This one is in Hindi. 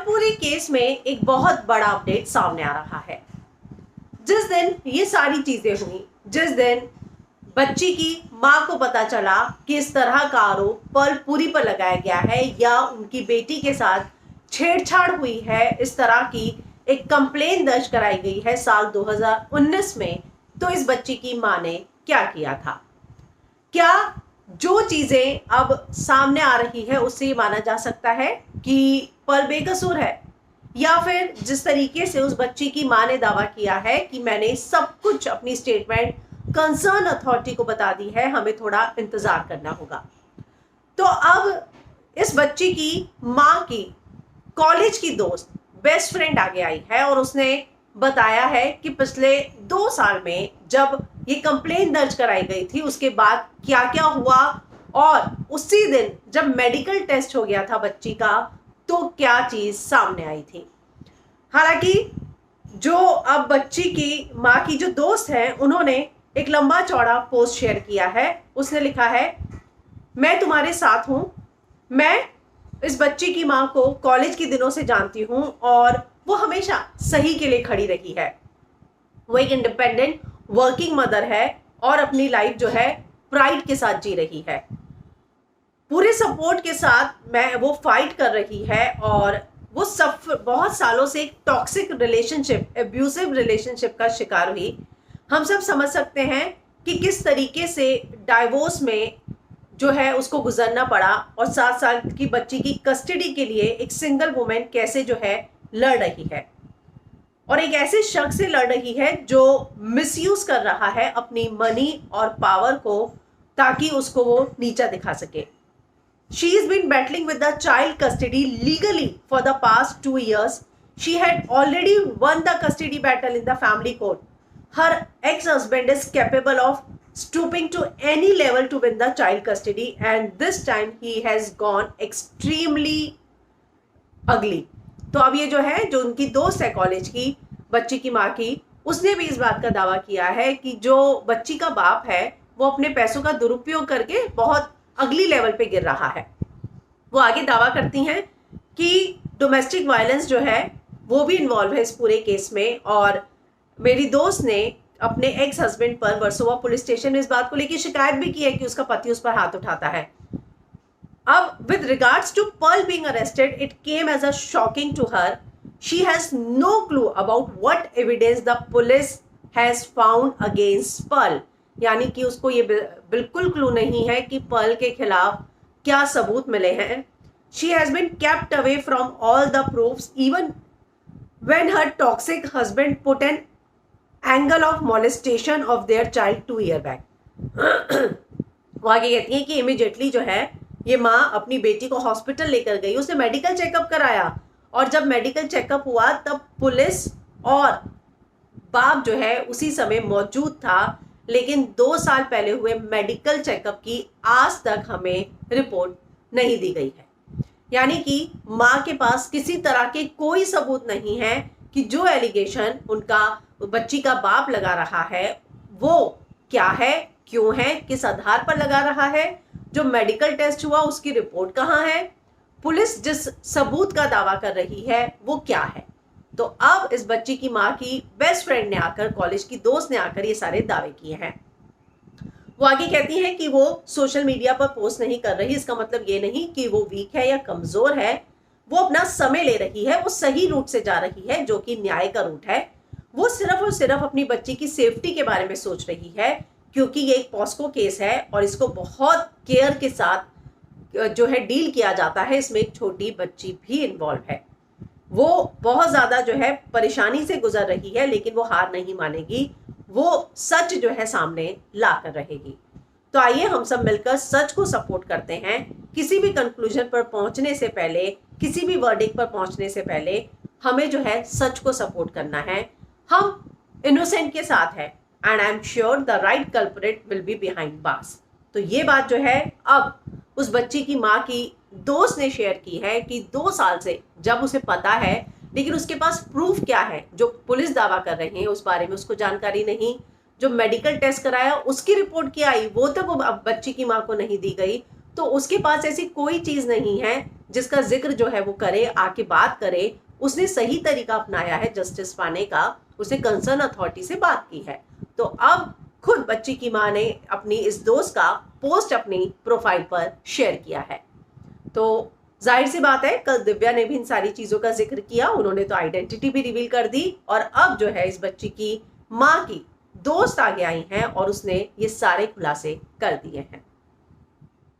पलपुरी केस में एक बहुत बड़ा अपडेट सामने आ रहा है। जिस दिन ये सारी चीजें हुई, जिस दिन बच्ची की मां को पता चला कि इस तरह का आरोप पलपुरी पर लगाया गया है या उनकी बेटी के साथ छेड़छाड़ हुई है, इस तरह की एक कंप्लेन दर्ज कराई गई है साल 2019 में, तो इस बच्ची की मां ने क्या किया था? क्या जो चीजें अब सामने आ रही है उससे ये माना जा सकता है कि पल बेकसूर है, या फिर जिस तरीके से उस बच्ची की मां ने दावा किया है कि मैंने सब कुछ अपनी स्टेटमेंट कंसर्न अथॉरिटी को बता दी है, हमें थोड़ा इंतजार करना होगा। तो अब इस बच्ची की मां की कॉलेज की दोस्त, बेस्ट फ्रेंड आगे आई है और उसने बताया है कि पिछले 2 साल में जब ये कंप्लेन दर्ज कराई गई थी उसके बाद क्या क्या हुआ, और उसी दिन जब मेडिकल टेस्ट हो गया था बच्ची का तो क्या चीज सामने आई थी। हालांकि जो अब बच्ची की मां की जो दोस्त है उन्होंने एक लंबा चौड़ा पोस्ट शेयर किया है। उसने लिखा है, मैं तुम्हारे साथ हूं, मैं इस बच्ची की मां को कॉलेज के दिनों से जानती हूं और वो हमेशा सही के लिए खड़ी रही है। वो एक इंडिपेंडेंट वर्किंग मदर है और अपनी लाइफ जो है प्राइड के साथ जी रही है, पूरे सपोर्ट के साथ मैं वो फाइट कर रही है और वो सब बहुत सालों से एक टॉक्सिक रिलेशनशिप, एब्यूसिव रिलेशनशिप का शिकार हुई। हम सब समझ सकते हैं कि किस तरीके से डाइवोर्स में जो है उसको गुजरना पड़ा और 7 साल की बच्ची की कस्टडी के लिए एक सिंगल वुमेन कैसे जो है लड़ रही है, और एक ऐसे शख्स से लड़ रही है जो मिसयूज कर रहा है अपनी मनी और पावर को ताकि उसको वो नीचा दिखा सके। She has been battling with the child custody legally for the past 2 years. She had already won the custody battle in the family court. Her ex-husband is capable of stooping to any level to win the child custody, and this time he has gone extremely ugly. तो अब ये जो है, जो उनकी दोस्त है कॉलेज की, बच्ची की माँ की, उसने भी इस बात का दावा किया है कि जो बच्ची का बाप है वो अपने पैसों का दुरुपयोग करके बहुत अगली लेवल पे गिर रहा है। वो आगे दावा करती हैं कि डोमेस्टिक वायलेंस जो है वो भी इन्वॉल्व है इस पूरे केस में, और मेरी दोस्त ने अपने एक्स हस्बैंड पर वर्सोवा पुलिस स्टेशन में इस बात को लेकर शिकायत भी की है कि उसका पति उस पर हाथ उठाता है। अब with regards to Pearl being arrested, it came as a shocking to her. She has no clue about what evidence the police has found against Pearl. यानी कि उसको ये बिल्कुल क्लू नहीं है कि पर्ल के खिलाफ क्या सबूत मिले हैं। She has been kept away from all the proofs even when her toxic husband put an angle of molestation of their child 2 years back. वो आगे कहती है कि इमीडिएटली जो है ये माँ अपनी बेटी को हॉस्पिटल लेकर गई, उसने मेडिकल चेकअप कराया, और जब मेडिकल चेकअप हुआ तब पुलिस और बाप जो है उसी समय मौजूद था, लेकिन 2 साल पहले हुए मेडिकल चेकअप की आज तक हमें रिपोर्ट नहीं दी गई है। यानी कि माँ के पास किसी तरह के कोई सबूत नहीं है कि जो एलिगेशन उनका बच्ची का बाप लगा रहा है वो क्या है, क्यों है, किस आधार पर लगा रहा है, जो मेडिकल टेस्ट हुआ उसकी रिपोर्ट कहाँ है, पुलिस जिस सबूत का दावा कर रही है वो क्या है। तो अब इस बच्ची की माँ की बेस्ट फ्रेंड ने आकर, कॉलेज की दोस्त ने आकर ये सारे दावे किए हैं। वो आगे कहती हैं कि वो सोशल मीडिया पर पोस्ट नहीं कर रही, इसका मतलब ये नहीं कि वो वीक है या कमजोर है, वो अपना समय ले रही है, वो सही रूट से जा रही है जो कि न्याय का रूट है। वो सिर्फ और सिर्फ अपनी बच्ची की सेफ्टी के बारे में सोच रही है, क्योंकि ये एक पॉस्को केस है और इसको बहुत केयर के साथ जो है डील किया जाता है। इसमें एक छोटी बच्ची भी इन्वॉल्व है। वो बहुत ज्यादा जो है परेशानी से गुजर रही है, लेकिन वो हार नहीं मानेगी, वो सच जो है सामने ला कर रहेगी। तो आइए हम सब मिलकर सच को सपोर्ट करते हैं। किसी भी कंक्लूजन पर पहुंचने से पहले, किसी भी वर्डिक्ट पर पहुंचने से पहले हमें जो है सच को सपोर्ट करना है। हम इनोसेंट के साथ है, and I am sure the right culprit will be behind bars. तो ये बात जो है अब उस बच्ची की माँ की दोस्त ने शेयर की है कि 2 साल से जब उसे पता है, लेकिन उसके पास प्रूफ क्या है, जो पुलिस दावा कर रहे हैं उस बारे में उसको जानकारी नहीं। जो मेडिकल टेस्ट कराया उसकी रिपोर्ट क्या आई वो तक वो बच्ची की माँ को नहीं दी गई। तो उसके पास ऐसी कोई चीज नहीं है जिसका जिक्र जो है वो करे, आके बात करे। उसने सही तरीका अपनाया है जस्टिस पाने का, उसने कंसर्न अथॉरिटी से बात की है। तो अब खुद बच्ची की मां ने अपनी इस दोस्त का पोस्ट अपनी प्रोफाइल पर शेयर किया है। तो जाहिर सी बात है, कल दिव्या ने भी इन सारी चीजों का जिक्र किया, उन्होंने तो आइडेंटिटी भी रिवील कर दी, और अब जो है इस बच्ची की मां की दोस्त आगे आई हैं और उसने ये सारे खुलासे कर दिए हैं।